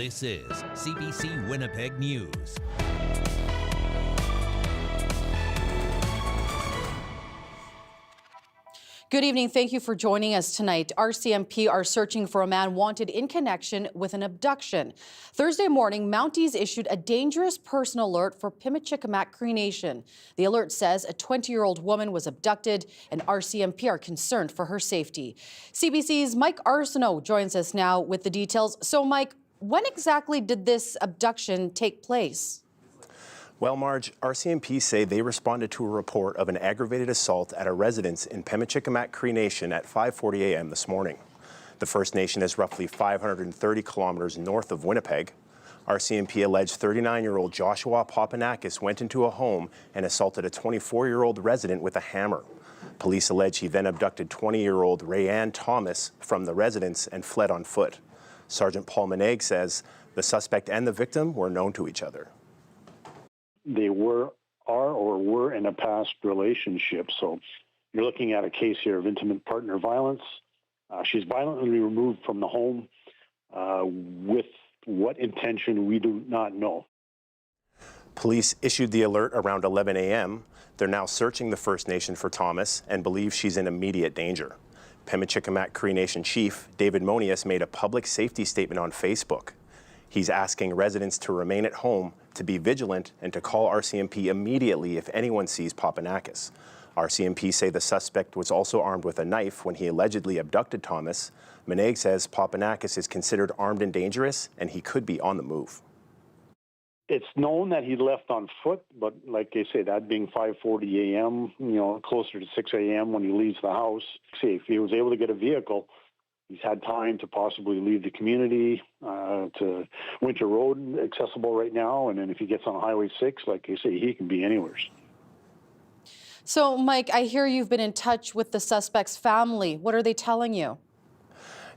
This is CBC Winnipeg News. Good evening. Thank you for joining us tonight. RCMP are searching for a man wanted in connection with an abduction. Thursday morning, Mounties issued a dangerous person alert for Pimicikamat Cree Nation. The alert says a 20-year-old woman was abducted and RCMP are concerned for her safety. CBC's Mike Arsenault joins us now with the details. So, Mike, when exactly did this abduction take place? Well, Marge, RCMP say they responded to a report of an aggravated assault at a residence in Pimicikamat Cree Nation at 5:40 a.m. this morning. The First Nation is roughly 530 kilometers north of Winnipeg. RCMP alleged 39-year-old Joshua Papanakis went into a home and assaulted a 24-year-old resident with a hammer. Police allege he then abducted 20-year-old Rayanne Thomas from the residence and fled on foot. Sergeant Paul Maneg says the suspect and the victim were known to each other. They were in a past relationship. So you're looking at a case here of intimate partner violence. She's violently removed from the home with what intention we do not know. Police issued the alert around 11 a.m. They're now searching the First Nation for Thomas and believe she's in immediate danger. Pimicikamat Cree Nation Chief David Monius made a public safety statement on Facebook. He's asking residents to remain at home, to be vigilant, and to call RCMP immediately if anyone sees Papanakis. RCMP say the suspect was also armed with a knife when he allegedly abducted Thomas. Maneg says Papanakis is considered armed and dangerous, and he could be on the move. It's known that he left on foot, but like I say, that being 5:40 a.m., closer to 6 a.m. when he leaves the house. See, if he was able to get a vehicle, he's had time to possibly leave the community to Winter Road, accessible right now. And then if he gets on Highway 6, like I say, he can be anywhere. So, Mike, I hear you've been in touch with the suspect's family. What are they telling you?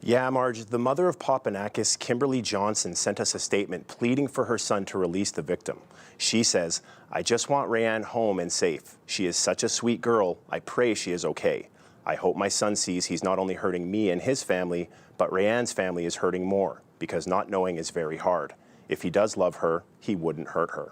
Yeah, Marge, the mother of Papanakis, Kimberly Johnson, sent us a statement pleading for her son to release the victim. She says, "I just want Rayanne home and safe. She is such a sweet girl. I pray she is okay. I hope my son sees he's not only hurting me and his family, but Rayanne's family is hurting more, because not knowing is very hard. If he does love her, he wouldn't hurt her."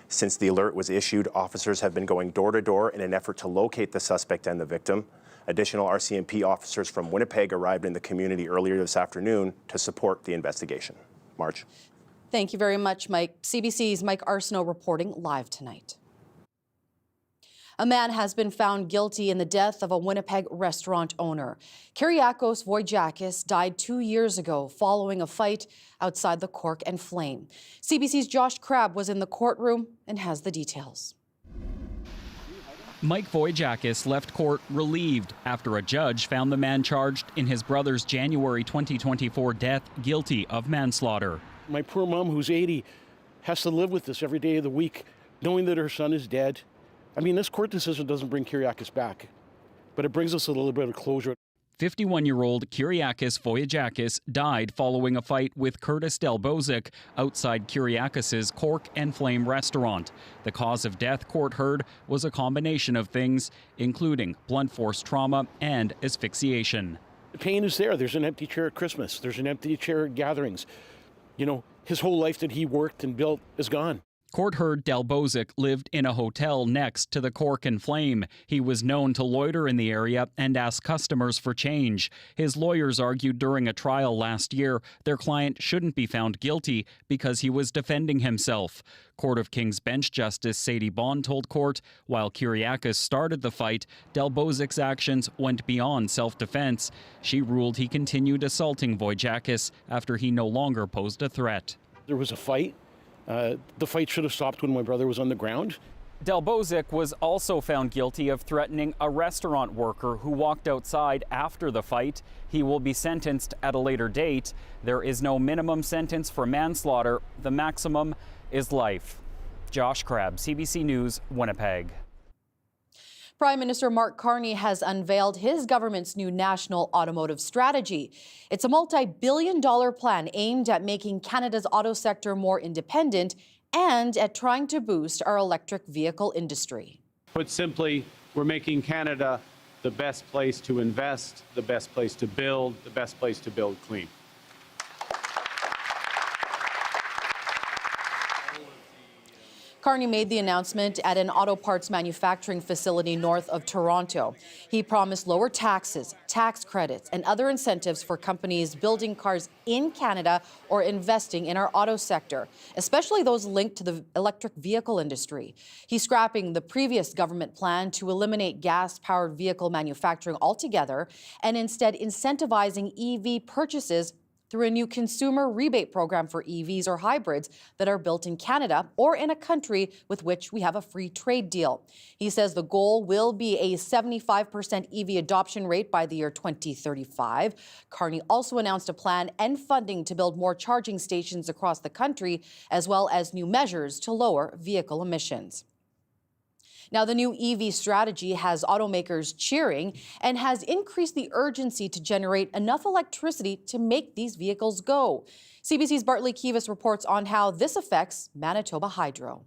Since the alert was issued, officers have been going door to door in an effort to locate the suspect and the victim. Additional RCMP officers from Winnipeg arrived in the community earlier this afternoon to support the investigation. Marge. Thank you very much, Mike. CBC's Mike Arsenault reporting live tonight. A man has been found guilty in the death of a Winnipeg restaurant owner. Kyriakos Wojciakis died 2 years ago following a fight outside the Cork and Flame. CBC's Josh Crabb was in the courtroom and has the details. Mike Wojciakis left court relieved after a judge found the man charged in his brother's January 2024 death guilty of manslaughter. My poor mom, who's 80, has to live with this every day of the week, knowing that her son is dead. I mean, this court decision doesn't bring Kyriakis back, but it brings us a little bit of closure. 51-year-old Kyriakos Wojciakis died following a fight with Curtis Delbozic outside Kyriakis' Cork and Flame restaurant. The cause of death, court heard, was a combination of things, including blunt force trauma and asphyxiation. The pain is there. There's an empty chair at Christmas. There's an empty chair at gatherings. You know, his whole life that he worked and built is gone. Court heard Delbozic lived in a hotel next to the Cork and Flame. He was known to loiter in the area and ask customers for change. His lawyers argued during a trial last year their client shouldn't be found guilty because he was defending himself. Court of King's Bench Justice Sadie Bond told court, while Kyriakis started the fight, Delbozic's actions went beyond self-defense. She ruled he continued assaulting Wojciakis after he no longer posed a threat. There was a fight. The fight should have stopped when my brother was on the ground. Delbozic was also found guilty of threatening a restaurant worker who walked outside after the fight. He will be sentenced at a later date. There is no minimum sentence for manslaughter. The maximum is life. Josh Crabb, CBC News, Winnipeg. Prime Minister Mark Carney has unveiled his government's new national automotive strategy. It's a multi-billion-dollar plan aimed at making Canada's auto sector more independent and at trying to boost our electric vehicle industry. Put simply, we're making Canada the best place to invest, the best place to build, the best place to build clean. Carney made the announcement at an auto parts manufacturing facility north of Toronto. He promised lower taxes, tax credits, and other incentives for companies building cars in Canada or investing in our auto sector, especially those linked to the electric vehicle industry. He's scrapping the previous government plan to eliminate gas-powered vehicle manufacturing altogether and instead incentivizing EV purchases through a new consumer rebate program for EVs or hybrids that are built in Canada or in a country with which we have a free trade deal. He says the goal will be a 75% EV adoption rate by the year 2035. Carney also announced a plan and funding to build more charging stations across the country, as well as new measures to lower vehicle emissions. Now, the new EV strategy has automakers cheering and has increased the urgency to generate enough electricity to make these vehicles go. CBC's Bartley Kivas reports on how this affects Manitoba Hydro.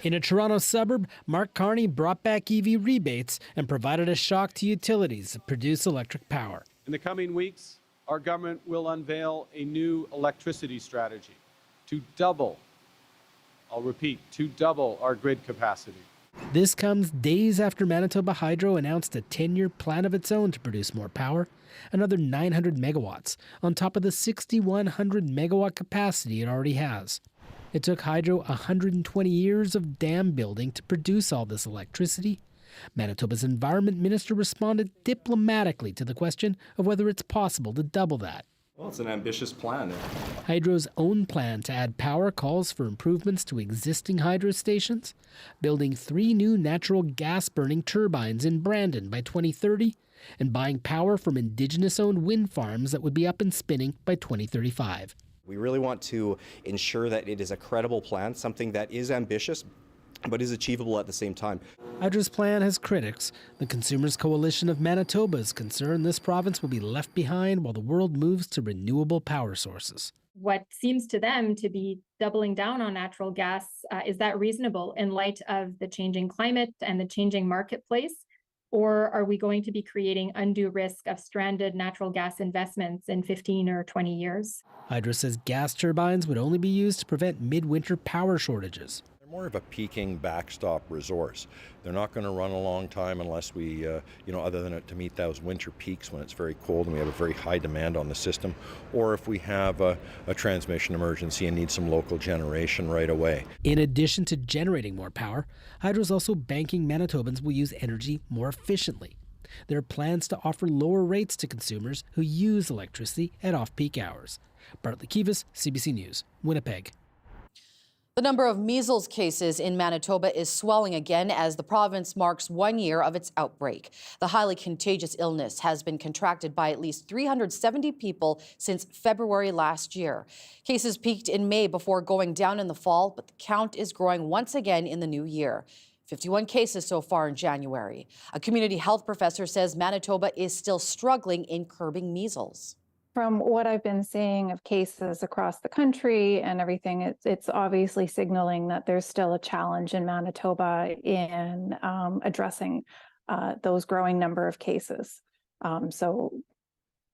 In a Toronto suburb, Mark Carney brought back EV rebates and provided a shock to utilities that produce electric power. In the coming weeks, our government will unveil a new electricity strategy to double, I'll repeat, to double our grid capacity. This comes days after Manitoba Hydro announced a 10-year plan of its own to produce more power, another 900 megawatts, on top of the 6,100 megawatt capacity it already has. It took Hydro 120 years of dam building to produce all this electricity. Manitoba's Environment Minister responded diplomatically to the question of whether it's possible to double that. Well, it's an ambitious plan. Hydro's own plan to add power calls for improvements to existing hydro stations, building 3 new natural gas-burning turbines in Brandon by 2030, and buying power from Indigenous-owned wind farms that would be up and spinning by 2035. We really want to ensure that it is a credible plan, something that is ambitious, but is achievable at the same time. Hydro's plan has critics. The Consumers Coalition of Manitoba is concerned this province will be left behind while the world moves to renewable power sources. What seems to them to be doubling down on natural gas, is that reasonable in light of the changing climate and the changing marketplace? Or are we going to be creating undue risk of stranded natural gas investments in 15 or 20 years? Hydro says gas turbines would only be used to prevent midwinter power shortages. They're more of a peaking backstop resource. They're not going to run a long time unless we, other than to meet those winter peaks when it's very cold and we have a very high demand on the system, or if we have a transmission emergency and need some local generation right away. In addition to generating more power, Hydro is also banking Manitobans will use energy more efficiently. There are plans to offer lower rates to consumers who use electricity at off-peak hours. Bartley Kivas, CBC News, Winnipeg. The number of measles cases in Manitoba is swelling again as the province marks 1 year of its outbreak. The highly contagious illness has been contracted by at least 370 people since February last year. Cases peaked in May before going down in the fall, but the count is growing once again in the new year. 51 cases so far in January. A community health professor says Manitoba is still struggling in curbing measles. From what I've been seeing of cases across the country and everything, it's obviously signaling that there's still a challenge in Manitoba in addressing those growing number of cases. So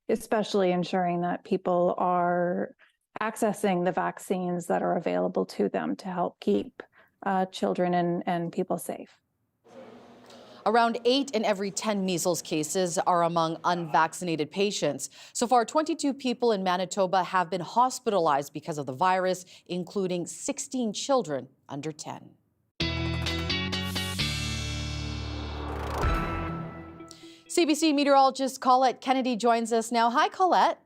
especially ensuring that people are accessing the vaccines that are available to them to help keep children and people safe. Around 8 in every 10 measles cases are among unvaccinated patients. So far, 22 people in Manitoba have been hospitalized because of the virus, including 16 children under 10. CBC meteorologist Colette Kennedy joins us now. Hi, Colette.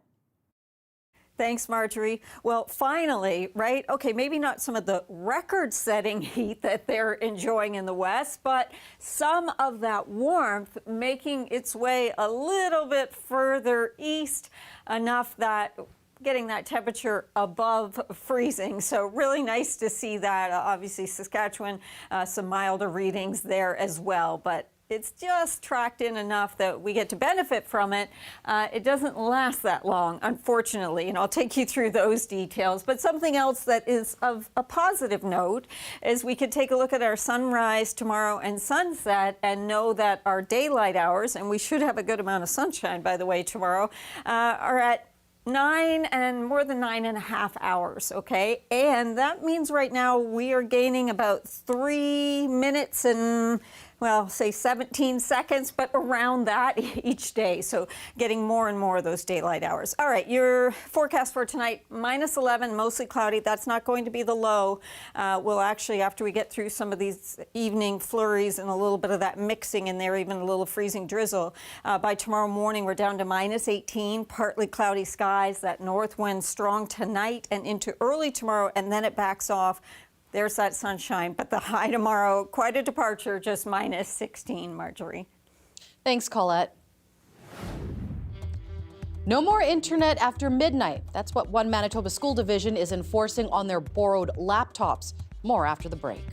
Thanks, Marjorie. Well, finally, right? Okay, maybe not some of the record-setting heat that they're enjoying in the West, but some of that warmth making its way a little bit further east, enough that getting that temperature above freezing. So really nice to see that. Obviously, Saskatchewan, some milder readings there as well, but it's just tracked in enough that we get to benefit from it. It doesn't last that long, unfortunately, and I'll take you through those details. But something else that is of a positive note is we could take a look at our sunrise tomorrow and sunset and know that our daylight hours, and we should have a good amount of sunshine, by the way, tomorrow, are at more than 9.5 hours, okay? And that means right now we are gaining about 3 minutes and, well, say 17 seconds, but around that each day. So getting more and more of those daylight hours. All right, your forecast for tonight, -11, mostly cloudy. That's not going to be the low. We'll actually, after we get through some of these evening flurries and a little bit of that mixing in there, even a little freezing drizzle, by tomorrow morning, we're down to -18, partly cloudy skies. That north wind strong tonight and into early tomorrow, and then it backs off. There's that sunshine, but the high tomorrow, quite a departure, just -16, Marjorie. Thanks, Colette. No more internet after midnight. That's what one Manitoba school division is enforcing on their borrowed laptops. More after the break.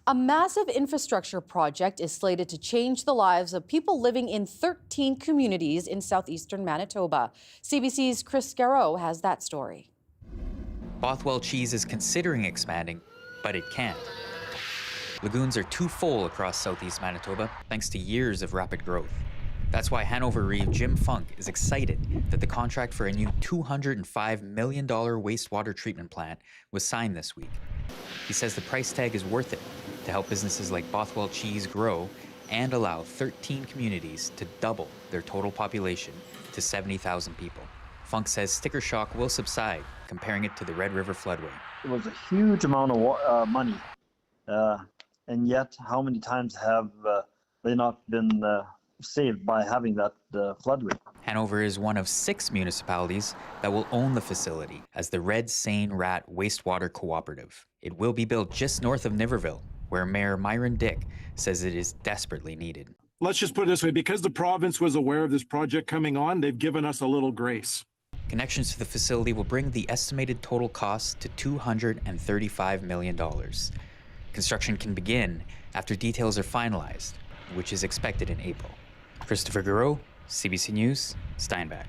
A massive infrastructure project is slated to change the lives of people living in 13 communities in southeastern Manitoba. CBC's Chris Garreau has that story. Bothwell Cheese is considering expanding, but it can't. Lagoons are too full across southeast Manitoba thanks to years of rapid growth. That's why Hanover Reeve Jim Funk is excited that the contract for a new $205 million wastewater treatment plant was signed this week. He says the price tag is worth it to help businesses like Bothwell Cheese grow and allow 13 communities to double their total population to 70,000 people. Funk says sticker shock will subside, comparing it to the Red River floodway. It was a huge amount of money, and yet how many times have they not been saved by having that floodway? Hanover is one of 6 municipalities that will own the facility as the Red Seine Rat Wastewater Cooperative. It will be built just north of Niverville, where Mayor Myron Dick says it is desperately needed. Let's just put it this way, because the province was aware of this project coming on, they've given us a little grace. Connections to the facility will bring the estimated total cost to $235 million. Construction can begin after details are finalized, which is expected in April. Christopher Garreau, CBC News, Steinbach.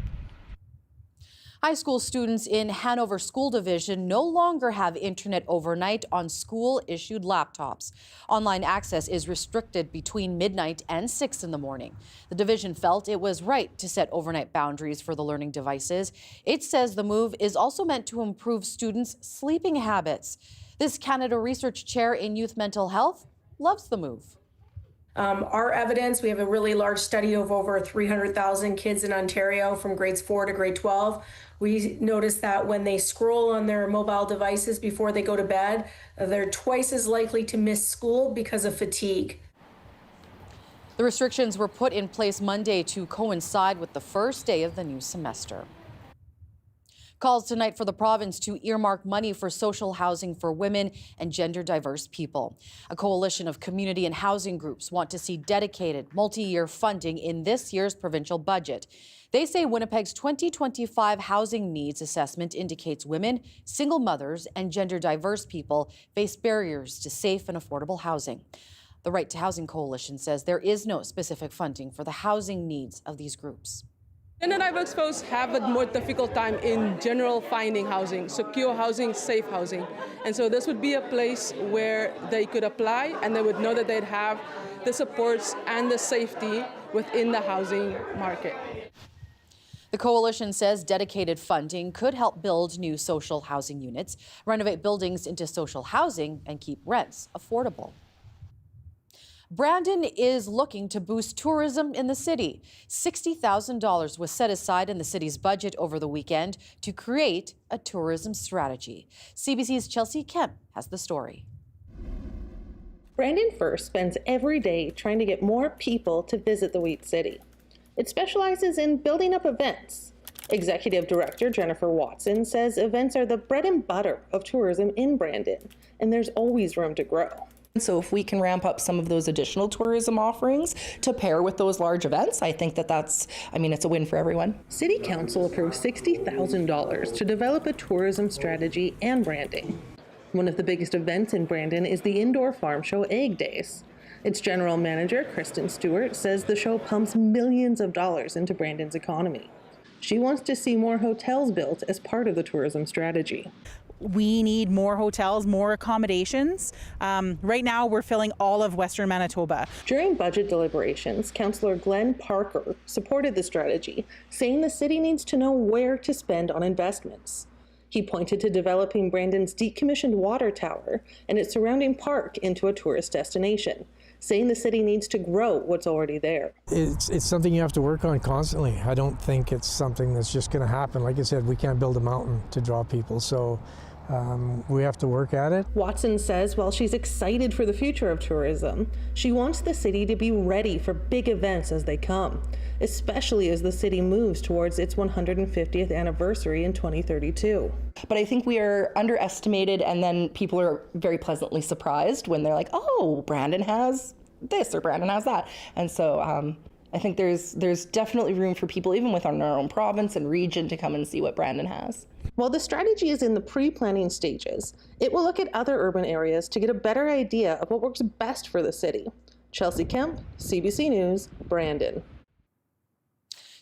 High school students in Hanover School Division no longer have internet overnight on school-issued laptops. Online access is restricted between midnight and 6 in the morning. The division felt it was right to set overnight boundaries for the learning devices. It says the move is also meant to improve students' sleeping habits. This Canada Research Chair in Youth Mental Health loves the move. Our evidence, we have a really large study of over 300,000 kids in Ontario from grades 4 to grade 12. We noticed that when they scroll on their mobile devices before they go to bed, they're twice as likely to miss school because of fatigue. The restrictions were put in place Monday to coincide with the first day of the new semester. Calls tonight for the province to earmark money for social housing for women and gender diverse people. A coalition of community and housing groups want to see dedicated multi-year funding in this year's provincial budget. They say Winnipeg's 2025 housing needs assessment indicates women, single mothers, and gender diverse people face barriers to safe and affordable housing. The Right to Housing Coalition says there is no specific funding for the housing needs of these groups. Gender diverse folks have a more difficult time in general finding housing, secure housing, safe housing. And so this would be a place where they could apply and they would know that they'd have the supports and the safety within the housing market. The coalition says dedicated funding could help build new social housing units, renovate buildings into social housing, and keep rents affordable. Brandon is looking to boost tourism in the city. $60,000 was set aside in the city's budget over the weekend to create a tourism strategy. CBC's Chelsea Kemp has the story. Brandon First spends every day trying to get more people to visit the Wheat City. It specializes in building up events. Executive Director Jennifer Watson says events are the bread and butter of tourism in Brandon, and there's always room to grow. So if we can ramp up some of those additional tourism offerings to pair with those large events, I think it's a win for everyone. City Council approved $60,000 to develop a tourism strategy and branding. One of the biggest events in Brandon is the indoor farm show Egg Days. Its general manager, Kristen Stewart, says the show pumps millions of dollars into Brandon's economy. She wants to see more hotels built as part of the tourism strategy. We need more hotels, more accommodations. Right now, we're filling all of Western Manitoba. During budget deliberations, Councillor Glenn Parker supported the strategy, saying the city needs to know where to spend on investments. He pointed to developing Brandon's decommissioned water tower and its surrounding park into a tourist destination, saying the city needs to grow what's already there. It's something you have to work on constantly. I don't think it's something that's just going to happen. Like I said, we can't build a mountain to draw people, so we have to work at it. Watson says while she's excited for the future of tourism, she wants the city to be ready for big events as they come, especially as the city moves towards its 150th anniversary in 2032. But I think we are underestimated, and then people are very pleasantly surprised when they're like, oh, Brandon has this or Brandon has that. And so I think there's definitely room for people, even within our own province and region, to come and see what Brandon has. While the strategy is in the pre-planning stages, it will look at other urban areas to get a better idea of what works best for the city. Chelsea Kemp, CBC News, Brandon.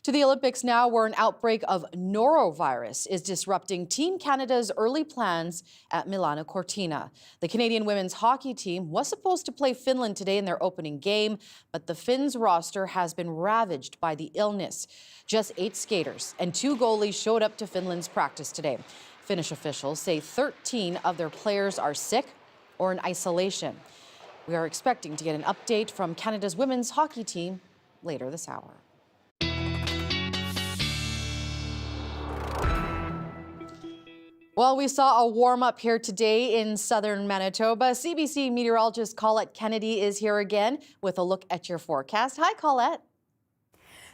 To the Olympics now, where an outbreak of norovirus is disrupting Team Canada's early plans at Milano Cortina. The Canadian women's hockey team was supposed to play Finland today in their opening game, but the Finns roster has been ravaged by the illness. Just 8 skaters and 2 goalies showed up to Finland's practice today. Finnish officials say 13 of their players are sick or in isolation. We are expecting to get an update from Canada's women's hockey team later this hour. Well, we saw a warm up here today in southern Manitoba. CBC meteorologist Colette Kennedy is here again with a look at your forecast. Hi, Colette.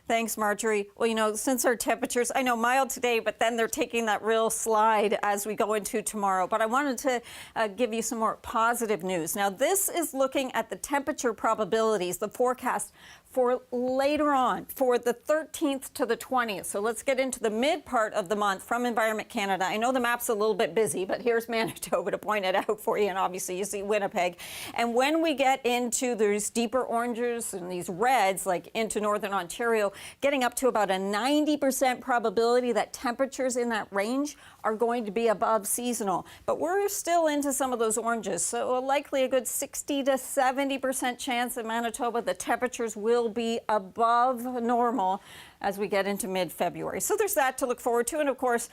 Thanks, Marjorie. Well, you know, since our temperatures, I know mild today, but then they're taking that real slide as we go into tomorrow. But I wanted to give you some more positive news. Now, this is looking at the temperature probabilities, the forecast for later on, for the 13th to the 20th. So let's get into the mid part of the month from Environment Canada. I know the map's a little bit busy, but here's Manitoba to point it out for you. And obviously you see Winnipeg. And when we get into these deeper oranges and these reds, like into Northern Ontario, getting up to about a 90% probability that temperatures in that range are going to be above seasonal. But we're still into some of those oranges. So likely a good 60 to 70% chance in Manitoba the temperatures will be above normal as we get into mid-February. So there's that to look forward to. And of course,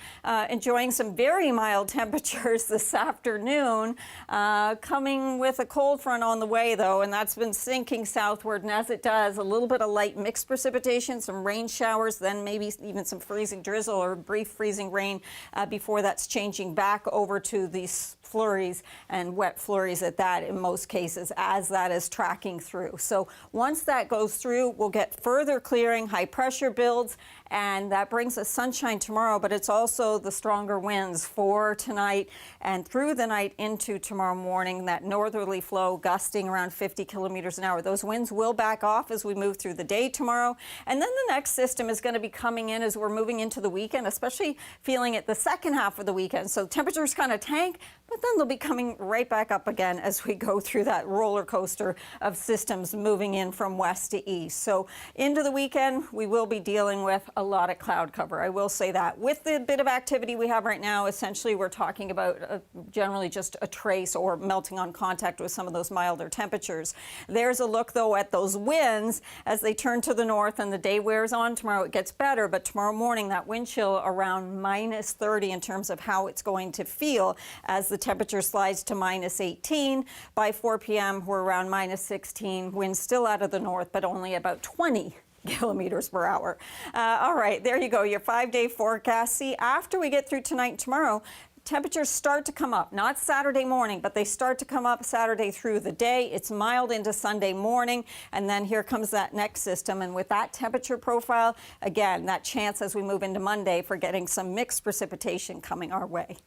enjoying some very mild temperatures this afternoon, coming with a cold front on the way though, and that's been sinking southward. And as it does, a little bit of light mixed precipitation, some rain showers, then maybe even some freezing drizzle or brief freezing rain before that's changing back over to these flurries and wet flurries at that in most cases as that is tracking through. So once that goes through, we'll get further clearing, high pressure builds, and that brings us sunshine tomorrow, but it's also the stronger winds for tonight and through the night into tomorrow morning, that northerly flow gusting around 50 kilometers an hour. Those winds will back off as we move through the day tomorrow. And then the next system is going to be coming in as we're moving into the weekend, especially feeling it the second half of the weekend. So temperatures kind of tank, but then they'll be coming right back up again as we go through that roller coaster of systems moving in from west to east. So into the weekend, we will be dealing with a lot of cloud cover. I will say that. With the bit of activity we have right now, essentially we're talking about generally just a trace or melting on contact with some of those milder temperatures. There's a look though at those winds as they turn to the north and the day wears on. Tomorrow it gets better, but tomorrow morning that wind chill around minus 30 in terms of how it's going to feel as the temperature slides to minus 18. By 4 p.m. we're around minus 16. Winds still out of the north, but only about 20 kilometers per hour. All right, there you go, your 5-day forecast. See, after we get through tonight and tomorrow, temperatures start to come up, not Saturday morning, but they start to come up Saturday through the day. It's mild into Sunday morning, and then here comes that next system. And with that temperature profile, again, that chance as we move into Monday for getting some mixed precipitation coming our way.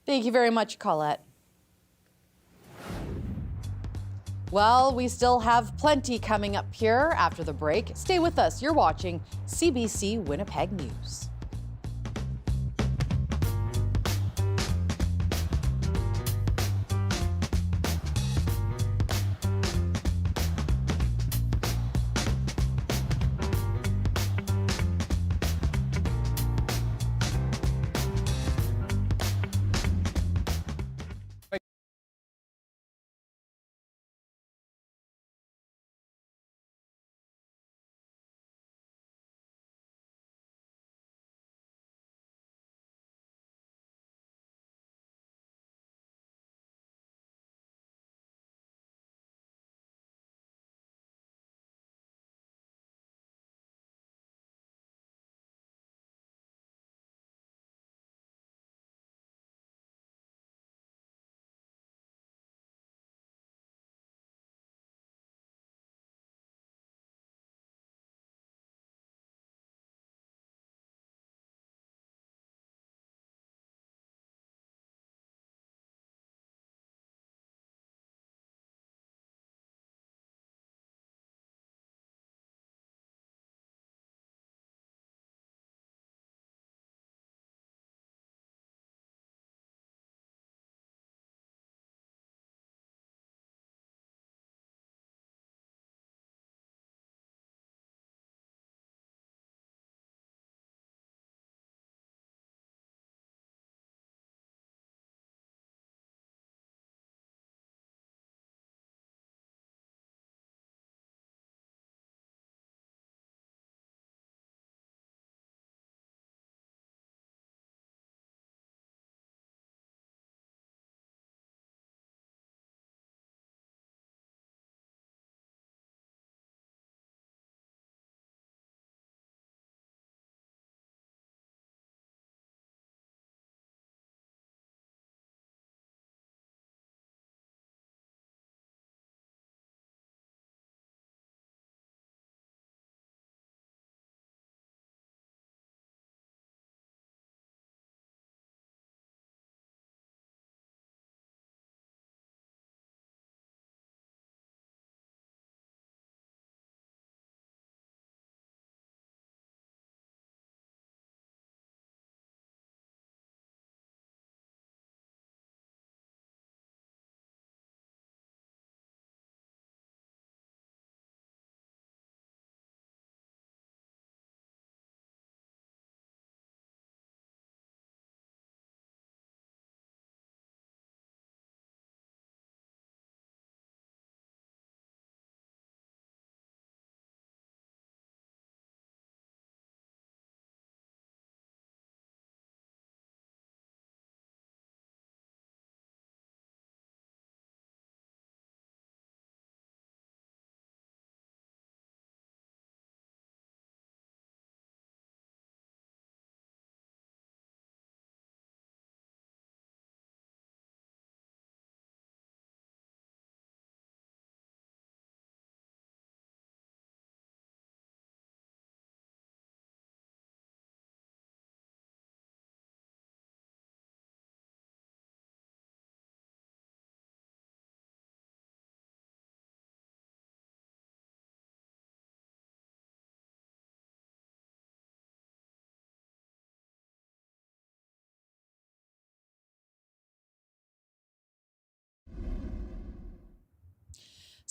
Thank you very much, Colette. Well, we still have plenty coming up here after the break. Stay with us. You're watching CBC Winnipeg News.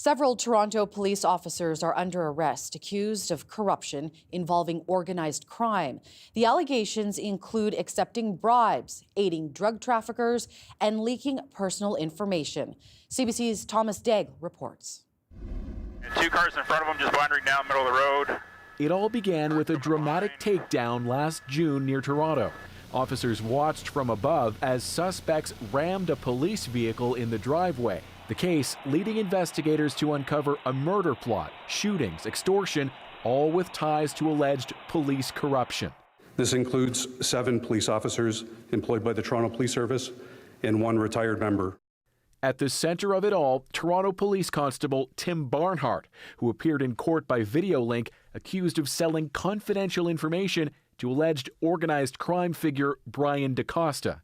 Several Toronto police officers are under arrest, accused of corruption involving organized crime. The allegations include accepting bribes, aiding drug traffickers, and leaking personal information. CBC's Thomas Daigle reports. And 2 cars in front of them just wandering down the middle of the road. It all began with a dramatic takedown last June near Toronto. Officers watched from above as suspects rammed a police vehicle in the driveway. The case leading investigators to uncover a murder plot, shootings, extortion, all with ties to alleged police corruption. This includes 7 police officers employed by the Toronto Police Service and 1 retired member. At the center of it all, Toronto Police Constable Tim Barnhart, who appeared in court by video link, accused of selling confidential information to alleged organized crime figure Brian DaCosta.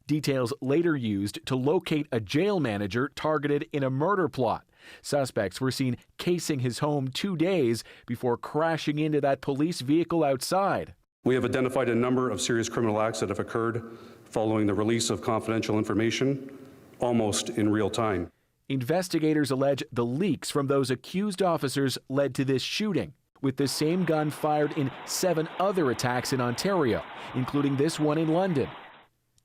Details later used to locate a jail manager targeted in a murder plot. Suspects were seen casing his home 2 days before crashing into that police vehicle outside. We have identified a number of serious criminal acts that have occurred following the release of confidential information, almost in real time. Investigators allege the leaks from those accused officers led to this shooting, with the same gun fired in 7 other attacks in Ontario, including this one in London.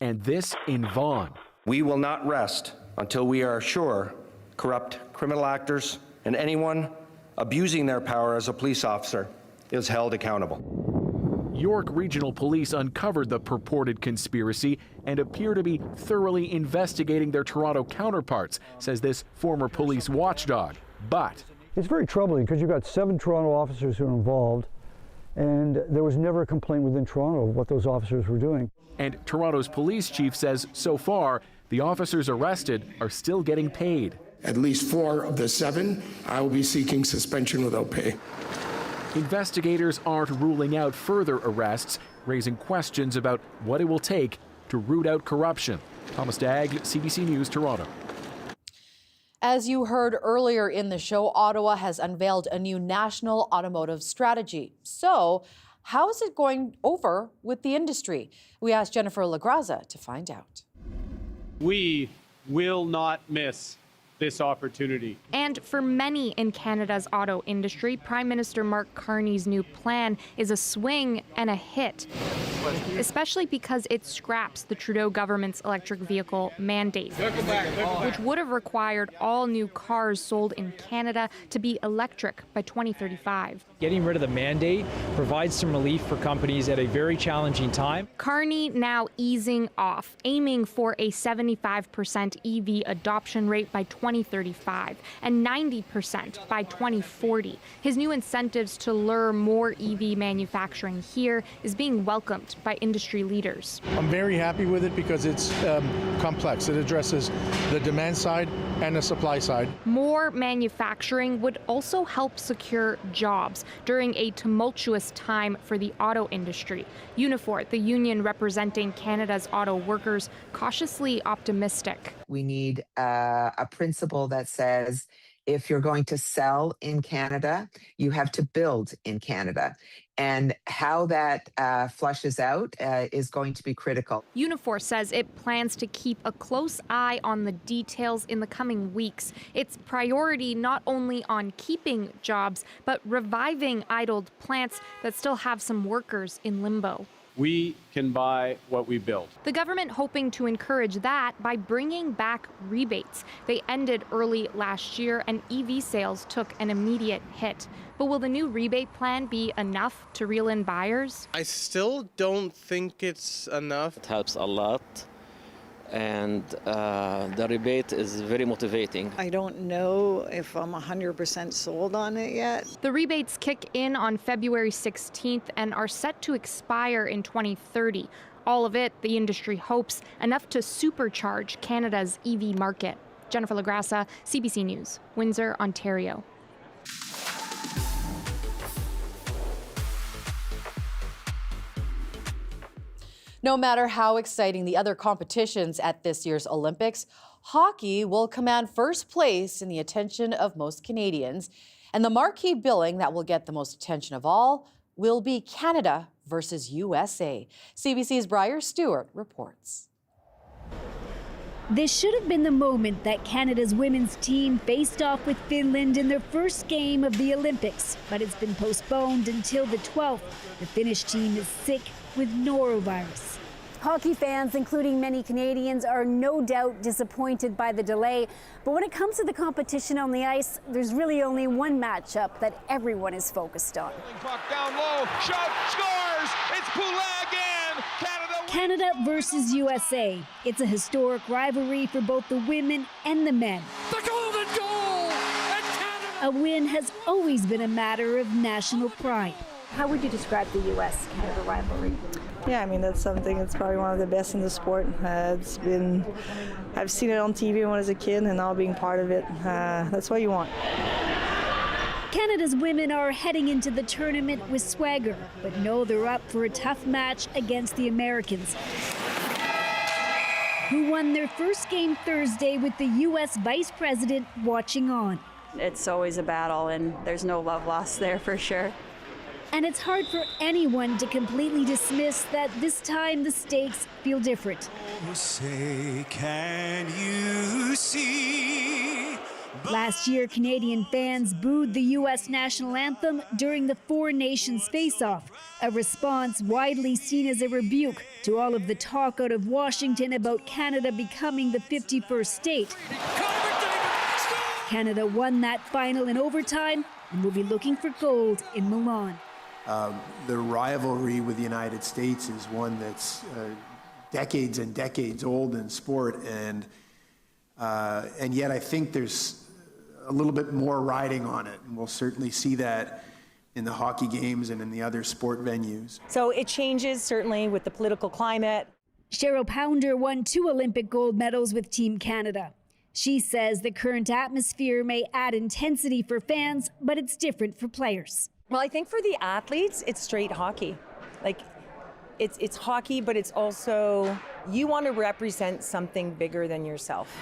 And this in Vaughan. We will not rest until we are sure corrupt criminal actors and anyone abusing their power as a police officer is held accountable. York Regional Police uncovered the purported conspiracy and appear to be thoroughly investigating their Toronto counterparts, says this former police watchdog. But it's very troubling because you've got 7 Toronto officers who are involved, and there was never a complaint within Toronto of what those officers were doing. And Toronto's police chief says so far, the officers arrested are still getting paid. At least 4 of the 7, I will be seeking suspension without pay. Investigators aren't ruling out further arrests, raising questions about what it will take to root out corruption. Thomas Daigle, CBC News, Toronto. As you heard earlier in the show, Ottawa has unveiled a new national automotive strategy. So, how is it going over with the industry? We asked Jennifer Lagraza to find out. We will not miss this opportunity. And for many in Canada's auto industry, Prime Minister Mark Carney's new plan is a swing and a hit, especially because it scraps the Trudeau government's electric vehicle mandate, which would have required all new cars sold in Canada to be electric by 2035. Getting rid of the mandate provides some relief for companies at a very challenging time. Carney now easing off, aiming for a 75% EV adoption rate by 2035 and 90% by 2040. His new incentives to lure more EV manufacturing here is being welcomed by industry leaders. I'm very happy with it because it's complex. It addresses the demand side and the supply side. More manufacturing would also help secure jobs during a tumultuous time for the auto industry. Unifor, the union representing Canada's auto workers, cautiously optimistic. We need a principle that says if you're going to sell in Canada, you have to build in Canada. And how that flushes out is going to be critical. Unifor says it plans to keep a close eye on the details in the coming weeks. Its priority not only on keeping jobs, but reviving idled plants that still have some workers in limbo. We can buy what we build. The government hoping to encourage that by bringing back rebates. They ended early last year and EV sales took an immediate hit. But will the new rebate plan be enough to reel in buyers? I still don't think it's enough. It helps a lot, and the rebate is very motivating. I don't know if I'm 100% sold on it yet. The rebates kick in on February 16th and are set to expire in 2030. All of it, the industry hopes, enough to supercharge Canada's EV market. Jennifer Lagraza, CBC News, Windsor, Ontario. No matter how exciting the other competitions at this year's Olympics, hockey will command first place in the attention of most Canadians. And the marquee billing that will get the most attention of all will be Canada versus USA. CBC's Briar Stewart reports. This should have been the moment that Canada's women's team faced off with Finland in their first game of the Olympics, but it's been postponed until the 12th. The Finnish team is sick with norovirus. Hockey fans, including many Canadians, are no doubt disappointed by the delay. But when it comes to the competition on the ice, there's really only one matchup that everyone is focused on. Puck down low, shot, scores! It's Poulet again! Canada versus USA. It's a historic rivalry for both the women and the men. The golden goal! And Canada! A win has always been a matter of national pride. How would you describe the U.S.-Canada rivalry? Yeah, I mean, that's something that's probably one of the best in the sport. I've seen it on TV when I was a kid, and now being part of it, that's what you want. Canada's women are heading into the tournament with swagger, but know they're up for a tough match against the Americans, who won their first game Thursday with the U.S. Vice President watching on. It's always a battle, and there's no love lost there for sure. And it's hard for anyone to completely dismiss that this time the stakes feel different. Say, can you see? Last year, Canadian fans booed the U.S. national anthem during the Four Nations face-off, a response widely seen as a rebuke to all of the talk out of Washington about Canada becoming the 51st state. Canada won that final in overtime and will be looking for gold in Milan. The rivalry with the United States is one that's decades and decades old in sport, and yet I think there's a little bit more riding on it, and we'll certainly see that in the hockey games and in the other sport venues. So it changes, certainly, with the political climate. Cheryl Pounder won 2 Olympic gold medals with Team Canada. She says the current atmosphere may add intensity for fans, but it's different for players. Well, I think for the athletes, it's straight hockey. Like, it's hockey, but it's also, you want to represent something bigger than yourself.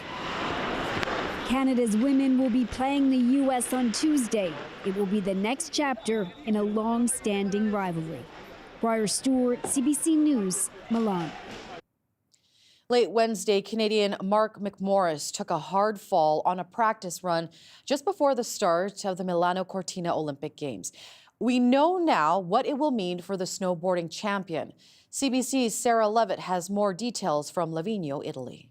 Canada's women will be playing the U.S. on Tuesday. It will be the next chapter in a long-standing rivalry. Briar Stewart, CBC News, Milan. Late Wednesday, Canadian Mark McMorris took a hard fall on a practice run just before the start of the Milano Cortina Olympic Games. We know now what it will mean for the snowboarding champion. CBC's Sarah Levitt has more details from Livigno, Italy.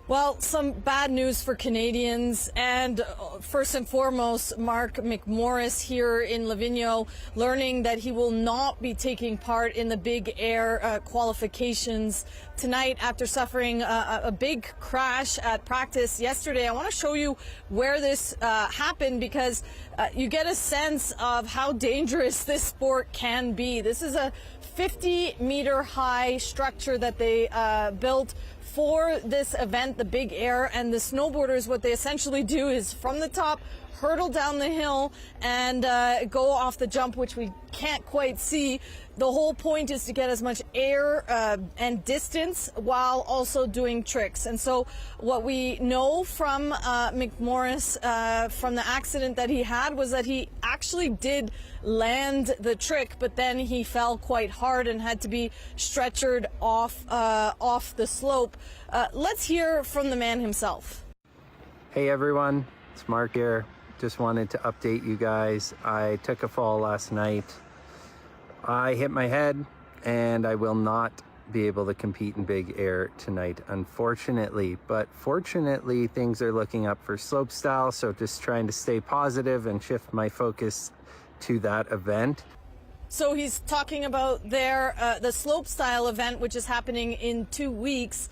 Well, some bad news for Canadians, and first and foremost, Mark McMorris here in Livigno, learning that he will not be taking part in the big air qualifications tonight after suffering a big crash at practice yesterday. I want to show you where this happened, because you get a sense of how dangerous this sport can be. This is a 50-meter high structure that they built for this event, the big air, and the snowboarders, what they essentially do is from the top hurdle down the hill and go off the jump, which we can't quite see. The whole point is to get as much air and distance while also doing tricks. And so what we know from McMorris from the accident that he had was that he actually did land the trick, but then he fell quite hard and had to be stretchered off the slope. Let's hear from the man himself. Hey everyone, it's Mark here. Just wanted to update you guys. I took a fall last night. I hit my head, and I will not be able to compete in big air tonight, unfortunately. But fortunately, things are looking up for slopestyle, so just trying to stay positive and shift my focus to that event. So he's talking about the slopestyle event, which is happening in 2 weeks.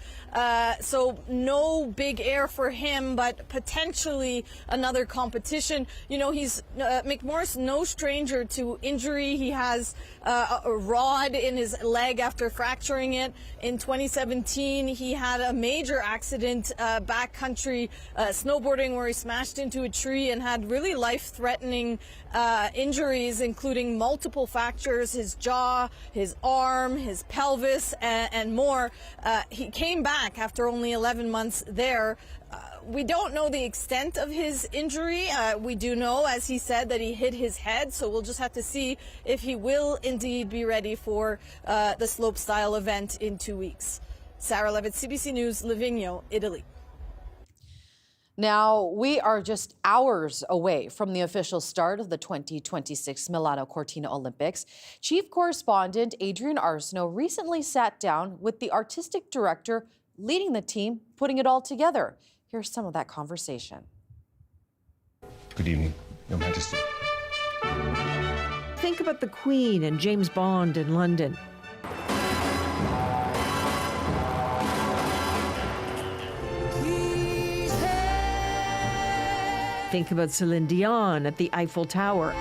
So no big air for him, but potentially another competition. You know, he's McMorris, no stranger to injury. He has a rod in his leg after fracturing it. In 2017, he had a major accident backcountry snowboarding where he smashed into a tree and had really life-threatening injuries, including multiple fractures, his jaw, his arm, his pelvis, and more. He came back after only 11 months there. We don't know the extent of his injury. We do know, as he said, that he hit his head, so we'll just have to see if he will indeed be ready for the slopestyle event in 2 weeks. Sarah Levitt, CBC News, Livigno, Italy. Now, we are just hours away from the official start of the 2026 Milano Cortina Olympics. Chief correspondent Adrian Arsenault recently sat down with the artistic director leading the team, putting it all together. Here's some of that conversation. Good evening, Your Majesty. Think about the Queen and James Bond in London. Think about Celine Dion at the Eiffel Tower.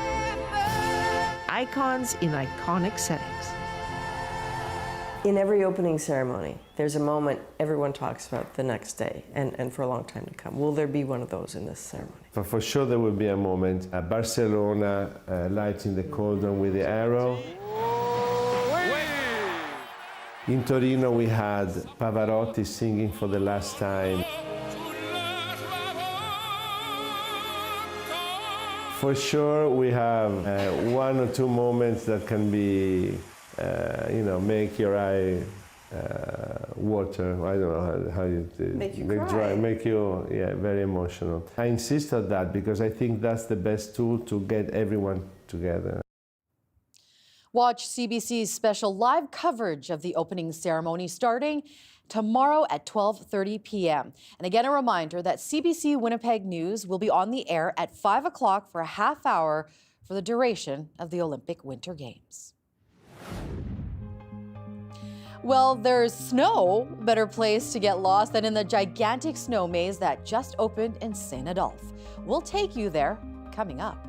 Icons in iconic settings. In every opening ceremony, there's a moment everyone talks about the next day and for a long time to come. Will there be one of those in this ceremony? For sure there will be a moment. Barcelona lighting the cauldron with the arrow. In Torino we had Pavarotti singing for the last time. For sure, we have one or two moments that can be, make your eye water. I don't know how you make you cry. Make you, very emotional. I insist on that because I think that's the best tool to get everyone together. Watch CBC's special live coverage of the opening ceremony starting tomorrow at 12:30 p.m. And again, a reminder that CBC Winnipeg News will be on the air at 5 o'clock for a half hour for the duration of the Olympic Winter Games. Well, there's snow. Better place to get lost than in the gigantic snow maze that just opened in St. Adolphe. We'll take you there coming up.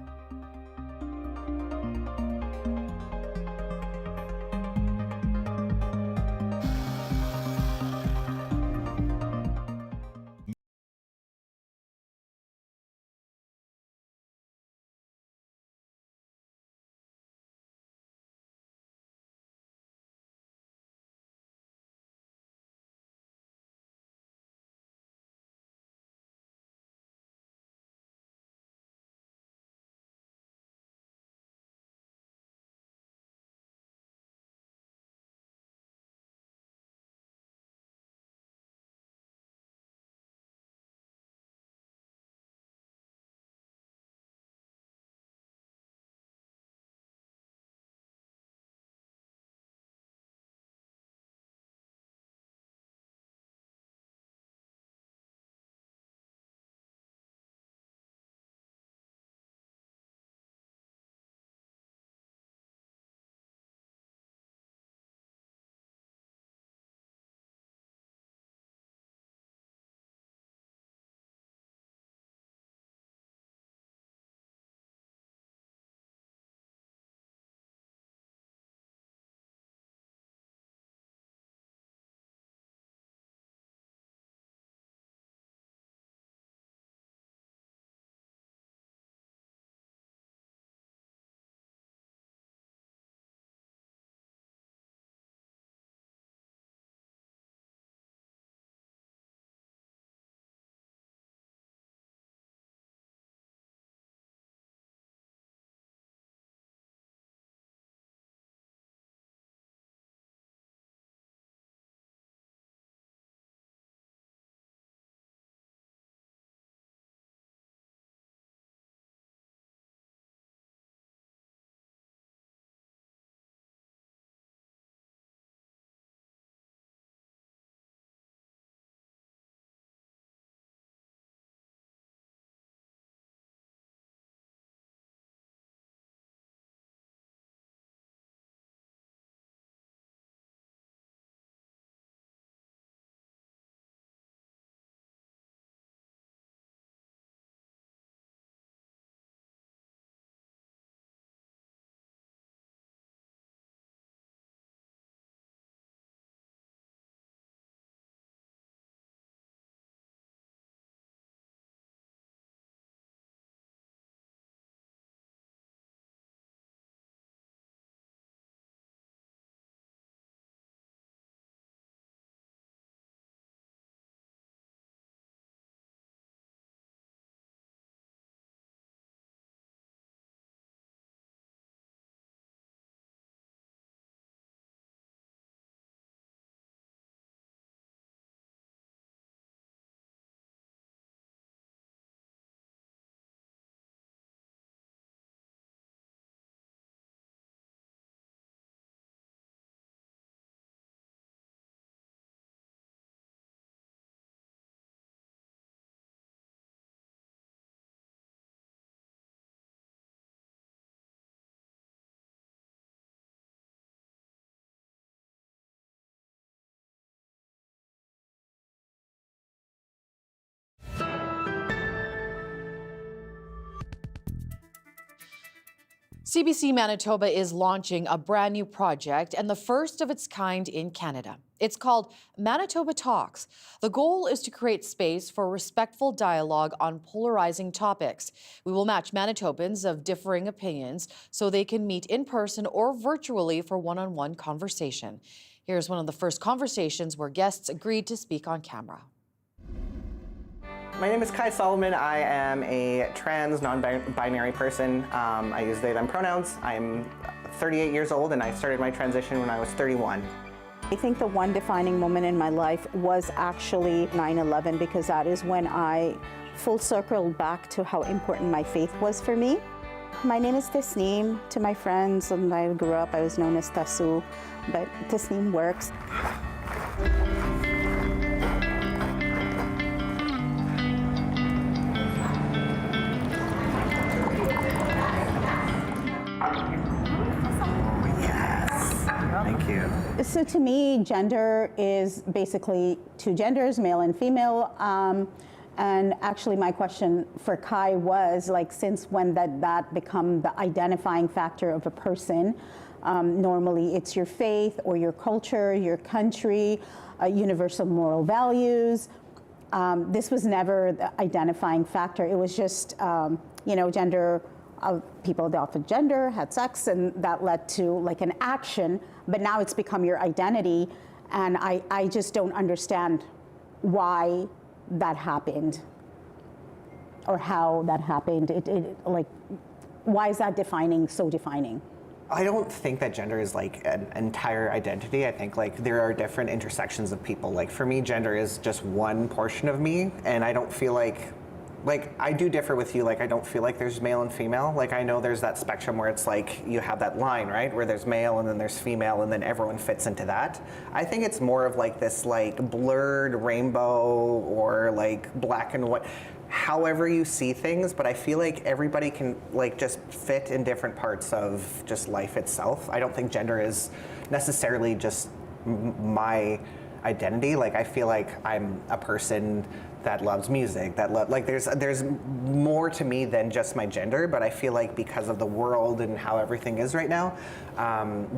CBC Manitoba is launching a brand new project and the first of its kind in Canada. It's called Manitoba Talks. The goal is to create space for respectful dialogue on polarizing topics. We will match Manitobans of differing opinions so they can meet in person or virtually for one-on-one conversation. Here's one of the first conversations where guests agreed to speak on camera. My name is Kai Solomon. I am a trans, non-binary person. I use they, them pronouns. I'm 38 years old and I started my transition when I was 31. I think the one defining moment in my life was actually 9/11 because that is when I full circled back to how important my faith was for me. My name is Tasneem. To my friends, when I grew up, I was known as Tasu, but Tasneem works. Thank you. So to me, gender is basically two genders, male and female. And actually my question for Kai was, like, since when did that become the identifying factor of a person? Normally it's your faith or your culture, your country, universal moral values. This was never the identifying factor. It was just, gender. People adopted gender, had sex, and that led to like an action, but now it's become your identity, and I just don't understand why that happened or how that happened. Like, why is that so defining? I don't think that gender is like an entire identity. I think like there are different intersections of people. Like for me, gender is just one portion of me, and I don't feel like I do differ with you. Like I don't feel like there's male and female. Like I know there's that spectrum where it's like you have that line, right, where there's male and then there's female and then everyone fits into that. I think it's more of like this like blurred rainbow or like black and white, however you see things, but I feel like everybody can like just fit in different parts of just life itself. I don't think gender is necessarily just my identity. Like I feel like I'm a person that loves music, like there's more to me than just my gender, but I feel like because of the world and how everything is right now,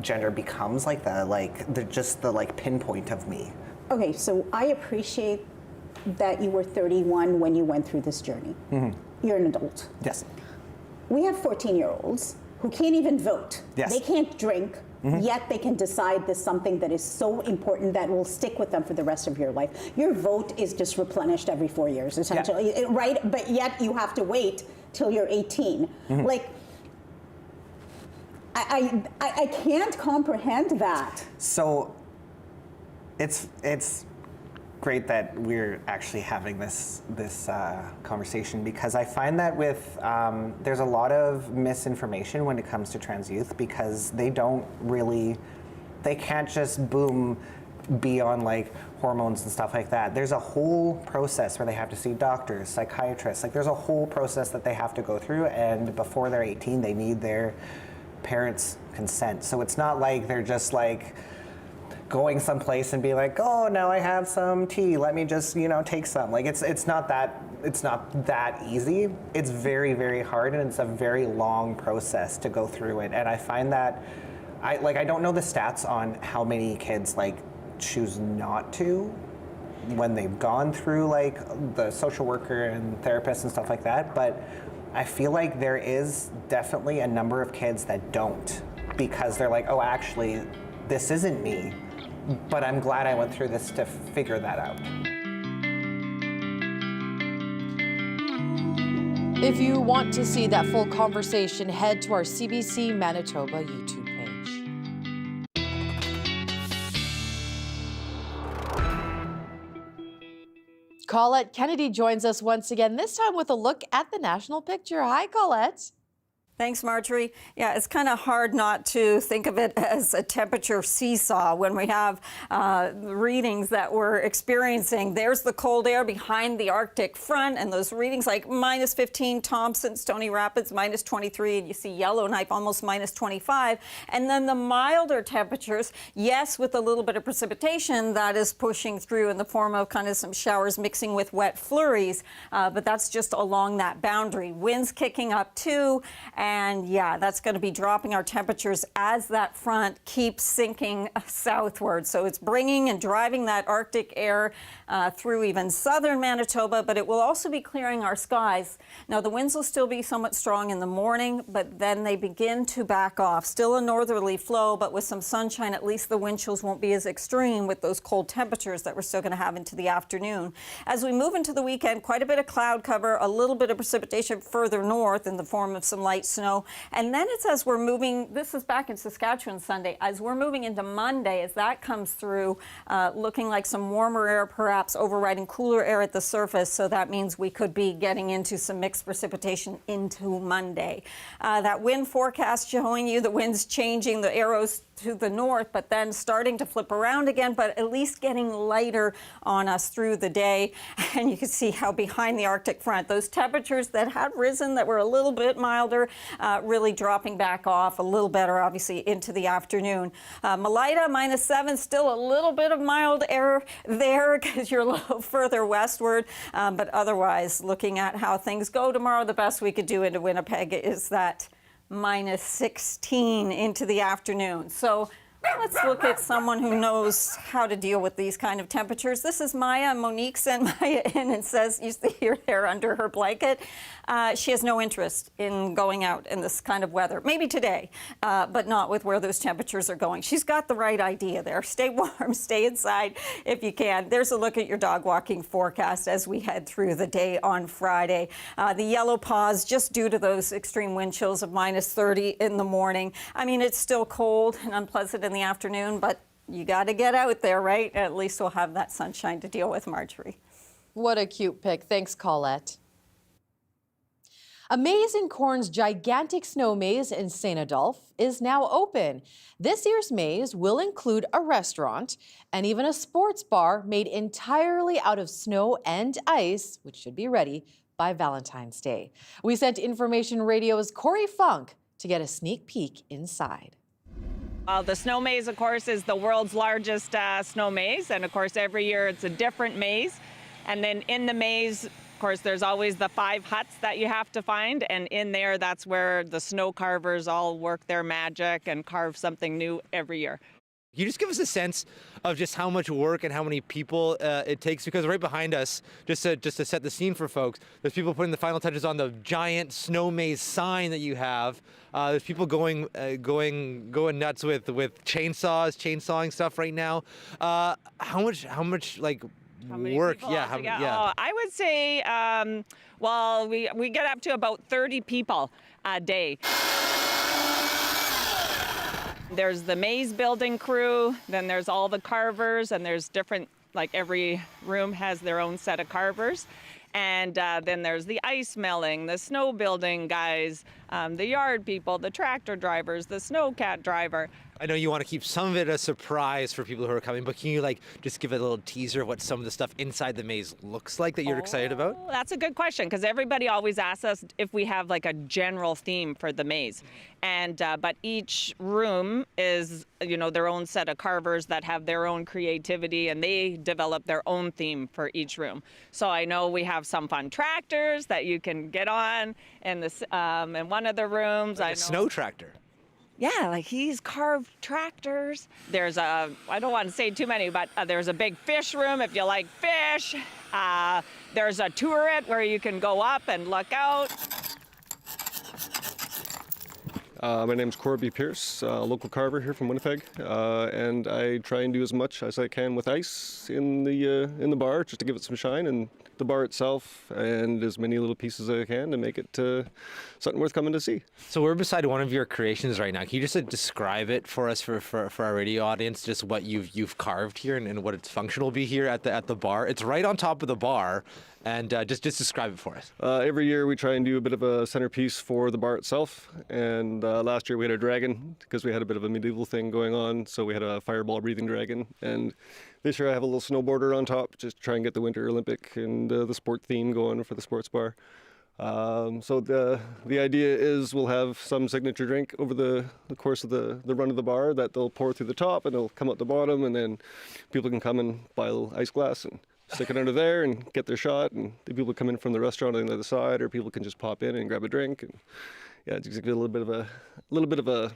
gender becomes like the pinpoint of me. Okay, so I appreciate that you were 31 when you went through this journey. Mm-hmm. You're an adult. Yes. We have 14-year-olds who can't even vote. Yes. They can't drink. Mm-hmm. Yet they can decide this something that is so important that will stick with them for the rest of your life. Your vote is just replenished every 4 years, essentially, yeah. Right? But yet you have to wait till you're 18. Mm-hmm. Like, I can't comprehend that. So, it's great that we're actually having this conversation, because I find that with there's a lot of misinformation when it comes to trans youth, because they can't just be on like hormones and stuff like that. There's a whole process where they have to see doctors, psychiatrists. Like there's a whole process that they have to go through, and before they're 18 they need their parents' consent. So it's not like they're just like going someplace and be like, oh, now I have some tea, let me just take some. Like it's not that easy. It's very, very hard, and it's a very long process to go through it. And I find that I don't know the stats on how many kids like choose not to when they've gone through like the social worker and therapist and stuff like that, but I feel like there is definitely a number of kids that don't, because they're like, oh, actually this isn't me, but I'm glad I went through this to figure that out. If you want to see that full conversation, head to our CBC Manitoba YouTube page. Colette Kennedy joins us once again, this time with a look at the national picture. Hi, Colette. Thanks, Marjorie. Yeah, it's kind of hard not to think of it as a temperature seesaw when we have readings that we're experiencing. There's the cold air behind the Arctic front, and those readings like minus 15, Thompson, Stony Rapids, minus 23, and you see Yellowknife almost minus 25. And then the milder temperatures, yes, with a little bit of precipitation that is pushing through in the form of kind of some showers mixing with wet flurries, but that's just along that boundary. Winds kicking up too. And yeah, that's going to be dropping our temperatures as that front keeps sinking southward. So it's bringing and driving that Arctic air through even southern Manitoba, but it will also be clearing our skies. Now, the winds will still be somewhat strong in the morning, but then they begin to back off. Still a northerly flow, but with some sunshine, at least the wind chills won't be as extreme with those cold temperatures that we're still going to have into the afternoon. As we move into the weekend, quite a bit of cloud cover, a little bit of precipitation further north in the form of some light snow. And then it's as we're moving, this is back in Saskatchewan Sunday, as we're moving into Monday, as that comes through, looking like some warmer air perhaps overriding cooler air at the surface. So that means we could be getting into some mixed precipitation into Monday. That wind forecast showing you the winds changing, the arrows to the north, but then starting to flip around again, but at least getting lighter on us through the day. And you can see how behind the Arctic front, those temperatures that had risen, that were a little bit milder, really dropping back off a little better, obviously, into the afternoon. Melita, -7, still a little bit of mild air there because you're a little further westward. But otherwise, looking at how things go tomorrow, the best we could do into Winnipeg is that -16 into the afternoon. So let's look at someone who knows how to deal with these kind of temperatures. This is Maya. Monique sent Maya in and says, you see her there under her blanket. She has no interest in going out in this kind of weather. Maybe today, but not with where those temperatures are going. She's got the right idea there. Stay warm, stay inside if you can. There's a look at your dog walking forecast as we head through the day on Friday. The yellow pause just due to those extreme wind chills of -30 in the morning. I mean, it's still cold and unpleasant in the afternoon, but you got to get out there, right? At least we'll have that sunshine to deal with, Marjorie. What a cute pic. Thanks, Colette. A maze in Corn's gigantic snow maze in St. Adolphe is now open. This year's maze will include a restaurant and even a sports bar made entirely out of snow and ice, which should be ready by Valentine's Day. We sent Information Radio's Corey Funk to get a sneak peek inside. The snow maze, of course, is the world's largest snow maze. And of course, every year it's a different maze. And then in the maze, of course, there's always the 5 huts that you have to find. And in there, that's where the snow carvers all work their magic and carve something new every year. Can you just give us a sense of just how much work and how many people it takes? Because right behind us, just to set the scene for folks, there's people putting the final touches on the giant snow maze sign that you have. There's people going nuts with chainsawing stuff right now. How much like work? Yeah, yeah. Oh, I would say, well, we get up to about 30 people a day. There's the maze building crew, then there's all the carvers, and there's different, like every room has their own set of carvers. And then there's the ice melting, the snow building guys, the yard people, the tractor drivers, the snowcat driver. I know you want to keep some of it a surprise for people who are coming, but can you just give a little teaser of what some of the stuff inside the maze looks like that you're excited about? That's a good question, because everybody always asks us if we have like a general theme for the maze. And but each room is, their own set of carvers that have their own creativity, and they develop their own theme for each room. So I know we have some fun tractors that you can get on in one of the rooms. Like a snow tractor. Yeah, like he's carved tractors. There's I don't want to say too many, but there's a big fish room if you like fish. There's a turret where you can go up and look out. My name's Corby Pierce, a local carver here from Winnipeg, and I try and do as much as I can with ice in the bar just to give it some shine, and the bar itself, and as many little pieces as I can to make it something worth coming to see. So we're beside one of your creations right now. Can you just describe it for us, for our radio audience, just what you've carved here and what its function will be here at the bar? It's right on top of the bar. And just describe it for us. Every year we try and do a bit of a centerpiece for the bar itself. And last year we had a dragon because we had a bit of a medieval thing going on. So we had a fireball breathing dragon. And this year I have a little snowboarder on top just to try and get the Winter Olympic and the sport theme going for the sports bar. So the idea is we'll have some signature drink over the course of the run of the bar that they'll pour through the top and it'll come out the bottom, and then people can come and buy a little ice glass and stick it under there and get their shot, and the people come in from the restaurant on the other side, or people can just pop in and grab a drink. And yeah, it's a little bit of a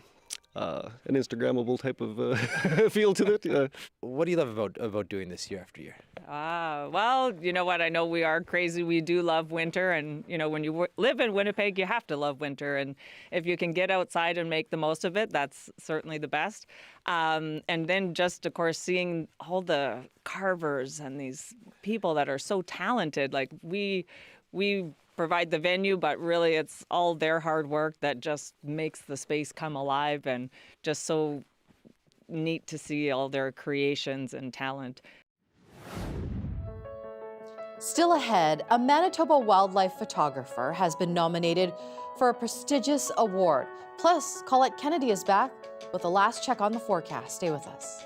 an Instagrammable type of feel to it. Yeah. What do you love about doing this year after year? Well, you know what? I know we are crazy. We do love winter. And, you know, when you live in Winnipeg, you have to love winter. And if you can get outside and make the most of it, that's certainly the best. And then just, of course, seeing all the carvers and these people that are so talented. Like we provide the venue, but really it's all their hard work that just makes the space come alive, and just so neat to see all their creations and talent. Still ahead, a Manitoba wildlife photographer has been nominated for a prestigious award. Plus, Colette Kennedy is back with a last check on the forecast. Stay with us.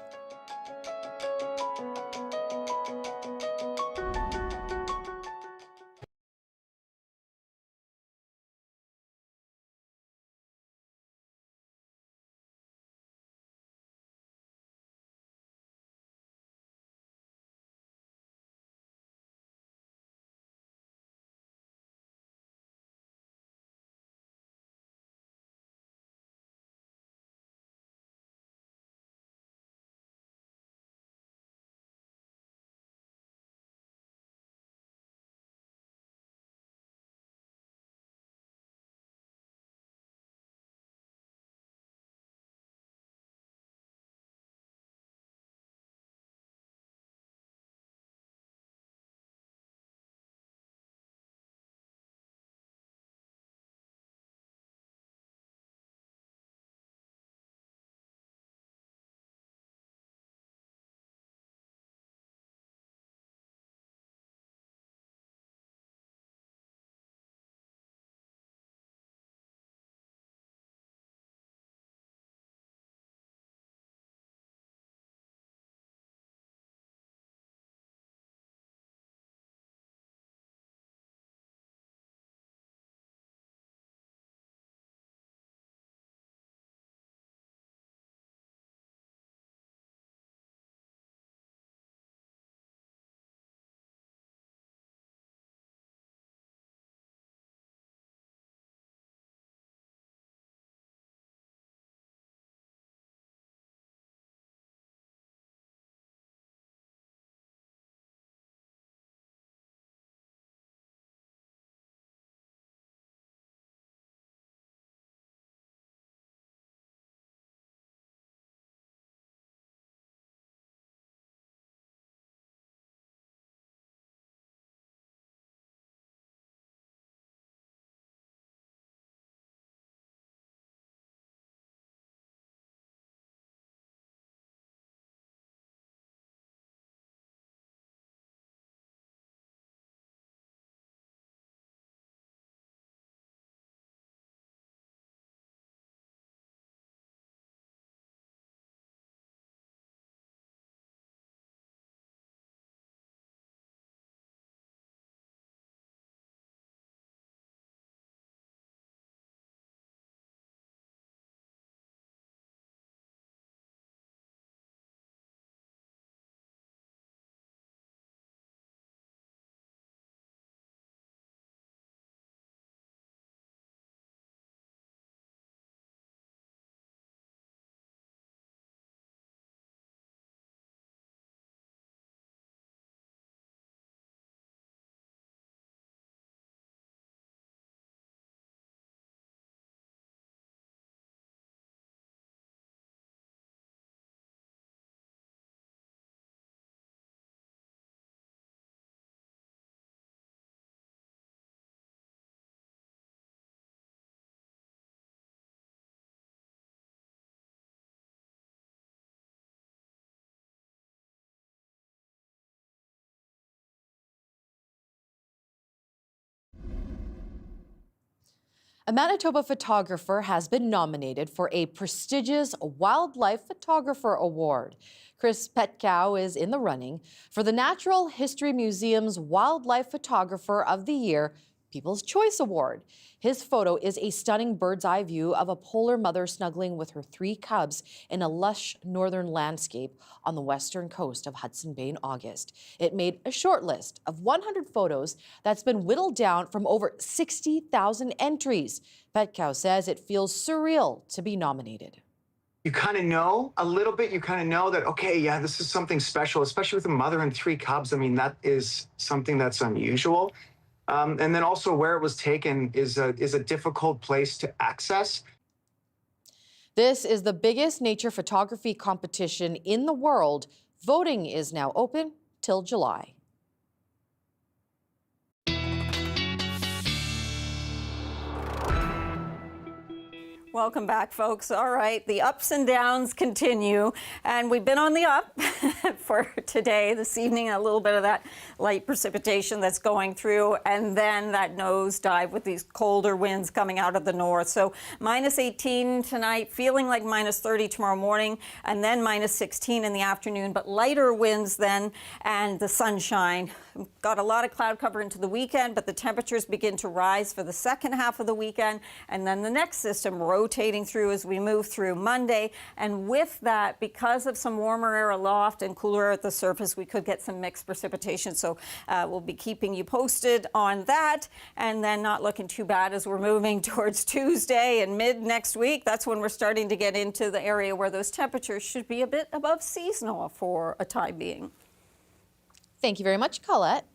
A Manitoba photographer has been nominated for a prestigious Wildlife Photographer Award. Chris Petkow is in the running for the Natural History Museum's Wildlife Photographer of the Year People's Choice Award. His photo is a stunning bird's eye view of a polar mother snuggling with her 3 cubs in a lush northern landscape on the western coast of Hudson Bay in August. It made a short list of 100 photos that's been whittled down from over 60,000 entries. Petcow says it feels surreal to be nominated. You kind of know a little bit, you kind of know that, okay, yeah, this is something special, especially with a mother and 3 cubs. I mean, that is something that's unusual. And then also where it was taken is a difficult place to access. This is the biggest nature photography competition in the world. Voting is now open till July. Welcome back, folks. All right, the ups and downs continue, and we've been on the up for today, this evening, a little bit of that light precipitation that's going through, and then that nosedive with these colder winds coming out of the north. So minus 18 tonight, feeling like minus 30 tomorrow morning, and then minus 16 in the afternoon, but lighter winds then, and the sunshine. Got a lot of cloud cover into the weekend, but the temperatures begin to rise for the second half of the weekend, and then the next system rotating through as we move through Monday. And with that, because of some warmer air aloft and cooler air at the surface, we could get some mixed precipitation. So we'll be keeping you posted on that, and then not looking too bad as we're moving towards Tuesday and mid next week. That's when we're starting to get into the area where those temperatures should be a bit above seasonal for a time being. Thank you very much, Colette.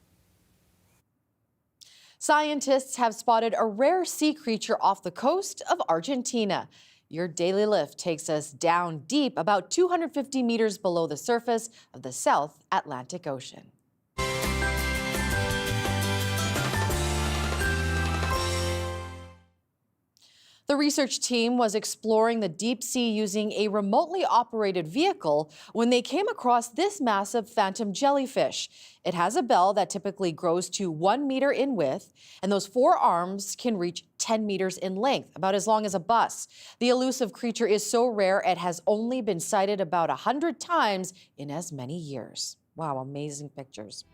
Scientists have spotted a rare sea creature off the coast of Argentina. Your daily lift takes us down deep, about 250 meters below the surface of the South Atlantic Ocean. The research team was exploring the deep sea using a remotely operated vehicle when they came across this massive phantom jellyfish. It has a bell that typically grows to 1 meter in width, and those 4 arms can reach 10 meters in length, about as long as a bus. The elusive creature is so rare it has only been sighted about 100 times in as many years. Wow, amazing pictures.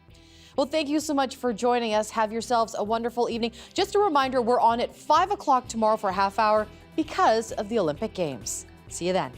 Well, thank you so much for joining us. Have yourselves a wonderful evening. Just a reminder, we're on at 5 o'clock tomorrow for a half hour because of the Olympic Games. See you then.